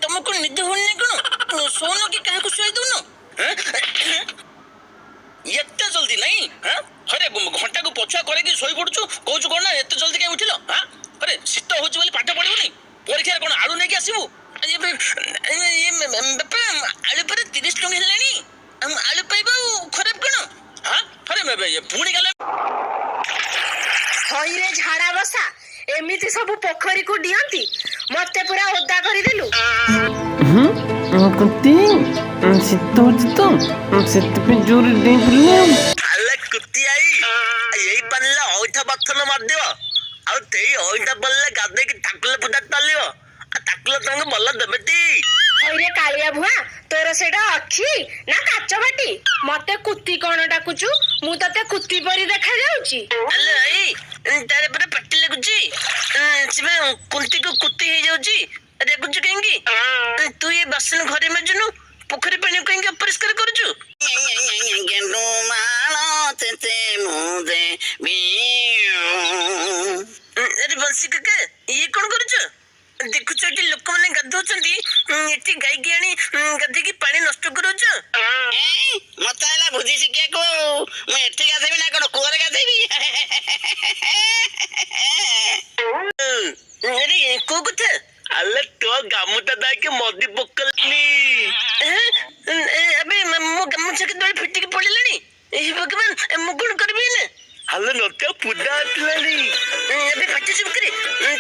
तुमको निद होने कौन सोनो की कहा कुछ दूनो एत जल्दी नहीं अरे घंटा को पछुआ करे शोई पड़ू कौच कौन एत जल्दी कहीं उठिल अरे शीत हो पाठ पढ़ुनी परीक्षा कौन आलू नहीं आसबू आलू पर 30 टंका है आलू पाइबा खराब कौन अरे पुणी गला हईरे झाड़ा बसा एमिति सब पोखरी को डियंती मते पूरा ओदा करी देलु कुत्ती शीत होची तो पे जोर दे पिले अल्ले कुत्ती आई यही पल्ला ओइठा बथन मार दियो आ तेई ओइठा पल्ले गादे की टाकले पुदा तलियो आ टाकले तंग बल्ला देबेती हईरे कालिया भुआ तोर सेडा अखी ना काच बाटी मते कुत्ती कोन डाकुचु मु तते कुत्ती परी देखा जाउची अल्ले आई तारे पर पट्टी लगुची सिबे कुंती को कुत्ती हे जाउची देखुछु केंगी तू ये बसन घरे में जुनु पोखरी पानी केंगी अपरिष्कार करूछु गेंडू मालो तेते मुदे अरे बंसी काका ये कौन करूछु देखुछु एटी लोक माने गाधोचंती एटी गाई गियाणी गाधी की पानी नष्ट करूछु मत आला भुजी सिकिया को मैं एटी गाधेबी ना कोन कुआरे गाधेबी अरे को कुछ अल्ले तो गामुटा दाई के मोदी पकलनी अबे मो गामुचा के दळी फिटी के पड़िलनी ए भगवान मो कोन करबी ने हल्ले नते पुदा आतलनी अबे फटी चुप करे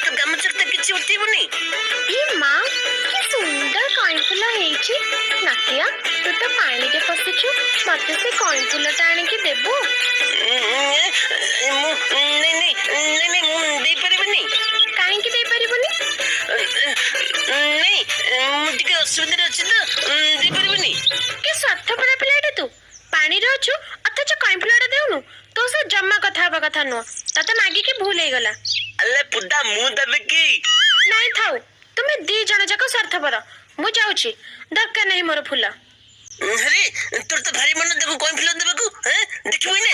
तो गामुचा त किछि उठिबनी ई मां की सुंदर काइफुला हेची नातिया तू तो पानी के पसिछु मते से काइफुला टाणी के देबो मो नहीं मो दे परबनी काहे की दे परिबनी नहीं मुझे के असुविधा अछि तो दे परबनी के स्वार्थपरा पिलाटे तू पानी रहछु अथच काइफुलाटा देउनु तो से जम्मा कथा हबा कथा नो तते मागी के भूल हे गला अल्ले पुदा मु देबे की नहीं थाउ तुमे दी जण जाको स्वार्थपर मु जाउची दरकार नहीं मोर फुला अरे तोर तो भारी मन देखो कोई फुल देबे को हैं देखबी ने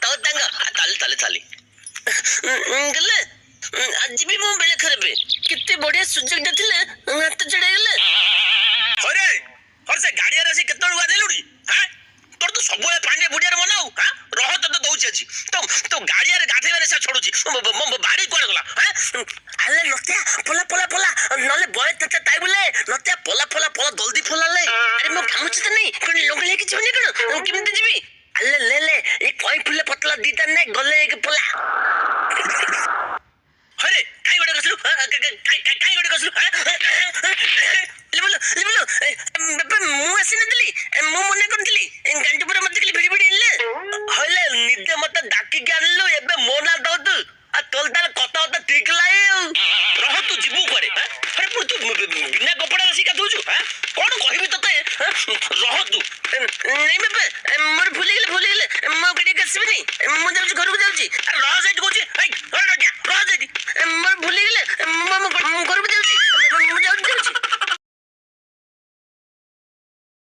तो ताले ताले गले आज भी मो बेले खरबे कितने बढ़िया सुजग देथिले हाथ चढ़े गेले अरे हर से गाड़ी रासी केतळ गा देलुडी हैं तोर तो सब पांडे बुडियार बनाऊ हां रह तो दउछ अछि तो गाड़ी रे गाधेबे से छोडुची बाड़ी कोड गला हैं अल्ले नत्या पोला नले बय तते ताई बोले नत्या पोला जल्दी फोलाले अरे मो कामुच त नहीं कोन लोग लेके जने कोन किमते जीबी अल्ले ले ए कोई फुले पतला दीता ने गले एक पोला अरे काई गडे कसलु काई गडे कसलु लिबलो मु आसी नदली मु मने कोनतली गांडी पुरा मत देखली भिडी इले हले निदे मत डाकी के आनलो एबे मोना दउत आ तोलदाल कता होता ठीक लाई रह तू जीबू करे अरे पुर तू बिना कपड़ा रसी का दूजु कोन कहबी तते रह तू नहीं बेबे मोर भूली गेले मो गडी कसबी नहीं मु जाउची घर को जाउची रह जाई कोची हई रह जा रह जाई मोर भूली गेले